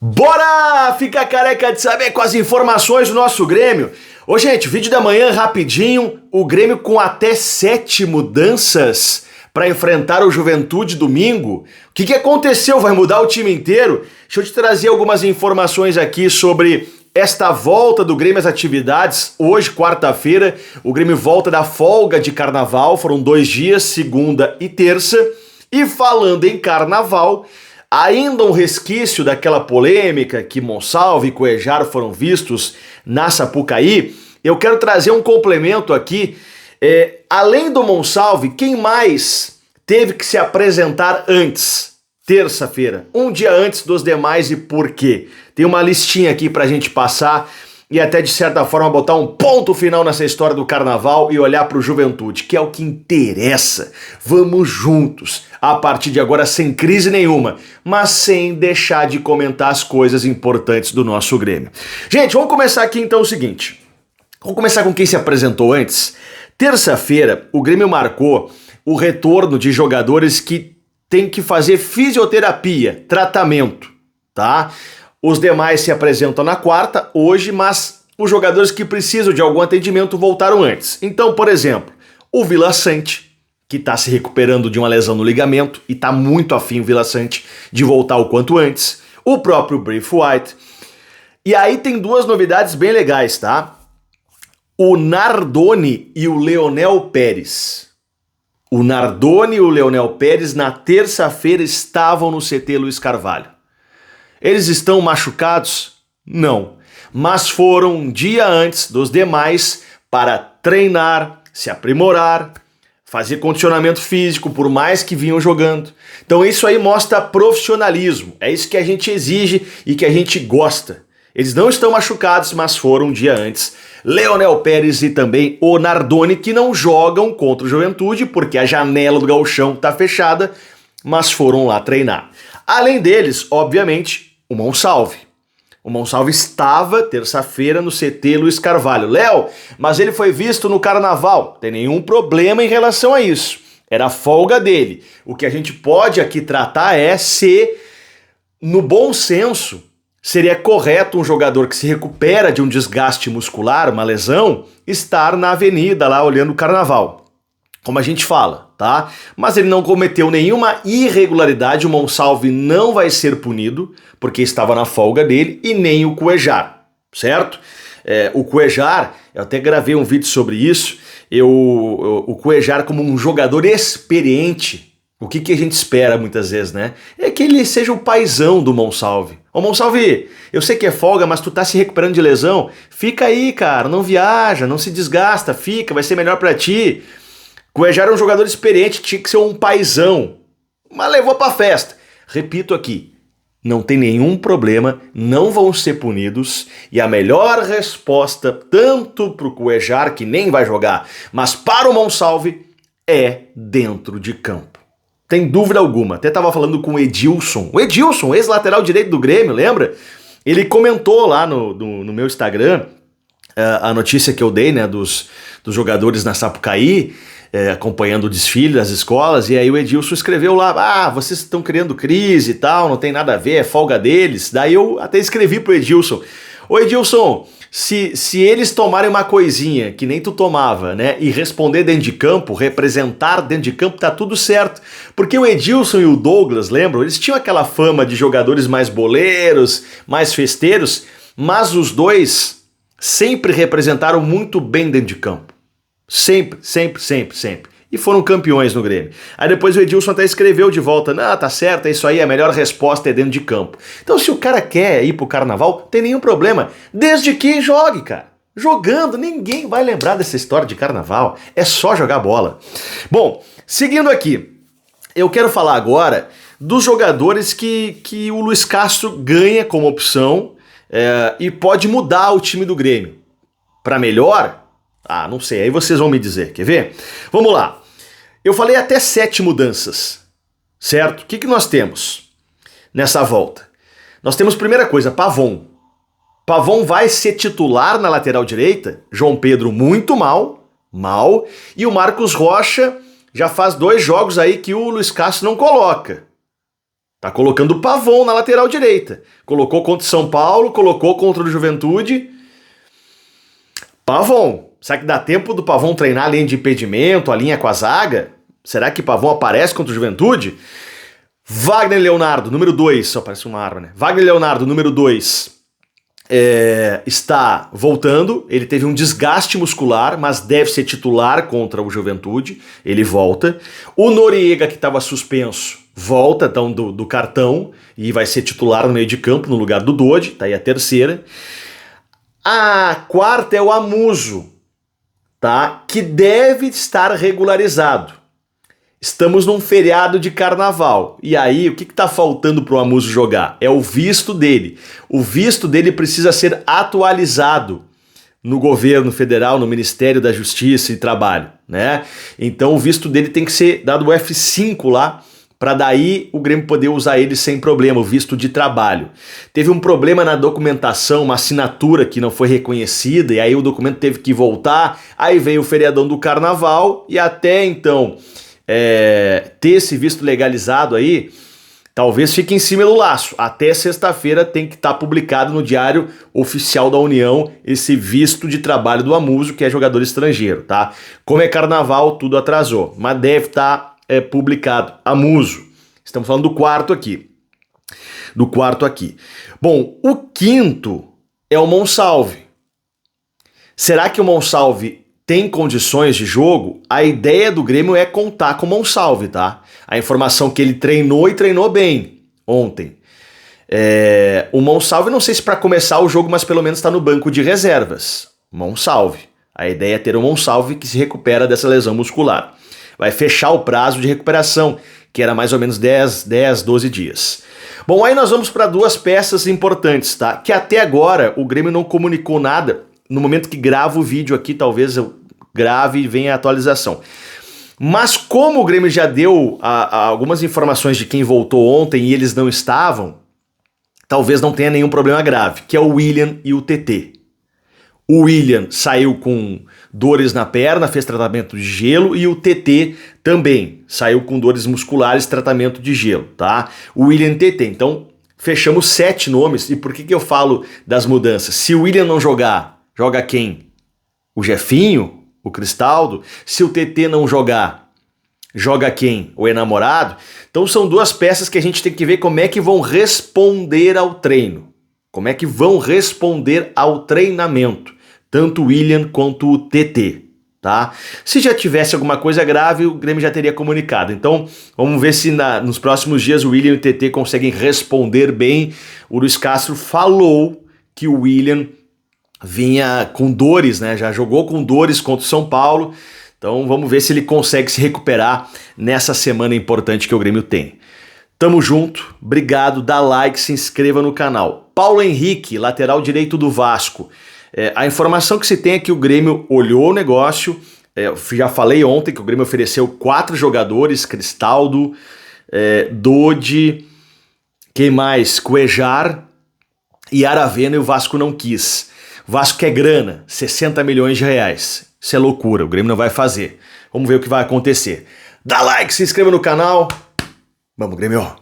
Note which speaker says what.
Speaker 1: Bora ficar careca de saber com as informações do nosso Grêmio. Ô gente, vídeo da manhã rapidinho, o Grêmio com até 7 mudanças para enfrentar o Juventude domingo. O que aconteceu? Vai mudar o time inteiro? Deixa eu te trazer algumas informações aqui sobre esta volta do Grêmio às atividades. Hoje, quarta-feira, o Grêmio volta da folga de carnaval, foram 2 dias, segunda e terça. E falando em carnaval, ainda um resquício daquela polêmica que Monsalve e Cuéllar foram vistos na Sapucaí, eu quero trazer um complemento aqui. Além do Monsalve, quem mais teve que se apresentar antes? Terça-feira, um dia antes dos demais, e por quê? Tem uma listinha aqui pra gente passar e até de certa forma botar um ponto final nessa história do carnaval e olhar pro Juventude, que é o que interessa. Vamos juntos, a partir de agora sem crise nenhuma, mas sem deixar de comentar as coisas importantes do nosso Grêmio. Gente, vamos começar aqui então o seguinte. Vamos começar com quem se apresentou antes. Terça-feira, o Grêmio marcou o retorno de jogadores que têm que fazer fisioterapia, tratamento, tá? Os demais se apresentam na quarta, hoje, mas os jogadores que precisam de algum atendimento voltaram antes. Então, por exemplo, o Vila Sante, que está se recuperando de uma lesão no ligamento e está muito afim, o Vila Sante, de voltar o quanto antes. O próprio Braithwaite. E aí tem duas novidades bem legais, tá? O Nardoni e o Leonel Pérez. O Nardoni e o Leonel Pérez na terça-feira estavam no CT Luiz Carvalho. Eles estão machucados? Não. Mas foram um dia antes dos demais para treinar, se aprimorar, fazer condicionamento físico, por mais que vinham jogando. Então isso aí mostra profissionalismo. É isso que a gente exige e que a gente gosta. Eles não estão machucados, mas foram um dia antes. Leonel Pérez e também o Nardoni, que não jogam contra o Juventude, porque a janela do Gauchão está fechada, mas foram lá treinar. Além deles, obviamente, o Monsalve. O Monsalve estava terça-feira no CT Luiz Carvalho. Léo, mas ele foi visto no carnaval. Não tem nenhum problema em relação a isso. Era a folga dele. O que a gente pode aqui tratar é se, no bom senso, seria correto um jogador que se recupera de um desgaste muscular, uma lesão, estar na avenida lá olhando o carnaval. Como a gente fala, tá? Mas ele não cometeu nenhuma irregularidade, o Monsalve não vai ser punido, porque estava na folga dele, e nem o Cuéllar, certo? O Cuéllar, eu até gravei um vídeo sobre isso, o Cuéllar como um jogador experiente, o que a gente espera muitas vezes, né? É que ele seja o paizão do Monsalve. Ô Monsalve, eu sei que é folga, mas tu tá se recuperando de lesão, fica aí, cara, não viaja, não se desgasta, fica, vai ser melhor pra ti. Cuéllar era um jogador experiente, tinha que ser um paizão, mas levou pra festa. Repito aqui, não tem nenhum problema, não vão ser punidos, e a melhor resposta, tanto pro Cuéllar, que nem vai jogar, mas para o Monsalve, é dentro de campo. Tem dúvida alguma. Até tava falando com o Edilson, ex-lateral direito do Grêmio, lembra? Ele comentou lá no meu Instagram a notícia que eu dei, né, dos jogadores na Sapucaí, acompanhando o desfile das escolas, e aí o Edilson escreveu lá, vocês estão criando crise e tal, não tem nada a ver, é folga deles. Daí eu até escrevi pro Edilson, ô Edilson, se eles tomarem uma coisinha que nem tu tomava, né, e responder dentro de campo, representar dentro de campo, tá tudo certo. Porque o Edilson e o Douglas, lembram? Eles tinham aquela fama de jogadores mais boleiros, mais festeiros, mas os dois sempre representaram muito bem dentro de campo. Sempre. E foram campeões no Grêmio. Aí depois o Edilson até escreveu de volta, não, tá certo, é isso aí, a melhor resposta é dentro de campo. Então se o cara quer ir pro carnaval, não tem nenhum problema, desde que jogue, cara. Jogando, ninguém vai lembrar dessa história de carnaval, é só jogar bola. Bom, seguindo aqui, eu quero falar agora dos jogadores que o Luiz Castro ganha como opção e pode mudar o time do Grêmio. Para melhor? Não sei, aí vocês vão me dizer, quer ver? Vamos lá. Eu falei até 7 mudanças, certo? O que nós temos nessa volta? Nós temos, primeira coisa, Pavon. Pavon vai ser titular na lateral direita, João Pedro muito mal, e o Marcos Rocha já faz 2 jogos aí que o Luiz Castro não coloca. Tá colocando o Pavon na lateral direita. Colocou contra o São Paulo, colocou contra o Juventude. Pavon. Será que dá tempo do Pavon treinar a linha de impedimento, a linha com a zaga? Será que Pavon aparece contra o Juventude? Wagner Leonardo, número 2. Só parece uma arma, né? Wagner Leonardo, número 2. Está voltando. Ele teve um desgaste muscular, mas deve ser titular contra o Juventude. Ele volta. O Noriega, que estava suspenso, volta então, do cartão e vai ser titular no meio de campo no lugar do Dodi. Tá aí a terceira. A quarta é o Amuso, tá? Que deve estar regularizado. Estamos num feriado de carnaval. E aí, o que tá faltando pro Amuso jogar? É o visto dele. O visto dele precisa ser atualizado no governo federal, no Ministério da Justiça e Trabalho, né? Então o visto dele tem que ser dado o F5 lá, para daí o Grêmio poder usar ele sem problema, o visto de trabalho. Teve um problema na documentação, uma assinatura que não foi reconhecida, e aí o documento teve que voltar, aí veio o feriadão do carnaval, e até então ter esse visto legalizado aí, talvez fique em cima do laço. Até sexta-feira tem que estar publicado no Diário Oficial da União esse visto de trabalho do Amuso, que é jogador estrangeiro, tá? Como é carnaval, tudo atrasou, mas deve estar publicado. Amuso. Estamos falando do quarto aqui. Bom, o quinto é o Monsalve. Será que o Monsalve tem condições de jogo? A ideia do Grêmio é contar com o Monsalve, tá? A informação que ele treinou e treinou bem ontem. O Monsalve, não sei se para começar o jogo, mas pelo menos está no banco de reservas. Monsalve. A ideia é ter o Monsalve que se recupera dessa lesão muscular. Vai fechar o prazo de recuperação, que era mais ou menos 10, 12 dias. Bom, aí nós vamos para duas peças importantes, tá? Que até agora o Grêmio não comunicou nada. No momento que gravo o vídeo aqui, talvez eu grave e venha a atualização. Mas como o Grêmio já deu algumas informações de quem voltou ontem e eles não estavam, talvez não tenha nenhum problema grave, que é o William e o TT. O William saiu com dores na perna, fez tratamento de gelo, e o TT também saiu com dores musculares, tratamento de gelo, tá? O William e o TT. Então, fechamos 7 nomes. E por que eu falo das mudanças? Se o William não jogar, joga quem? O Jefinho? O Cristaldo? Se o TT não jogar, joga quem? O enamorado? Então são duas peças que a gente tem que ver como é que vão responder ao treino. Como é que vão responder ao treinamento. Tanto o William quanto o TT, tá? Se já tivesse alguma coisa grave, o Grêmio já teria comunicado. Então, vamos ver se nos próximos dias o William e o TT conseguem responder bem. O Luiz Castro falou que o William vinha com dores, né? Já jogou com dores contra o São Paulo. Então, vamos ver se ele consegue se recuperar nessa semana importante que o Grêmio tem. Tamo junto, obrigado, dá like, se inscreva no canal. Paulo Henrique, lateral direito do Vasco. A informação que se tem é que o Grêmio olhou o negócio, eu já falei ontem que o Grêmio ofereceu 4 jogadores, Cristaldo, Dodi, quem mais? Cuejar e Aravena, e o Vasco não quis. O Vasco quer grana, 60 milhões de reais. Isso é loucura, o Grêmio não vai fazer. Vamos ver o que vai acontecer. Dá like, se inscreva no canal. Vamos, Grêmio!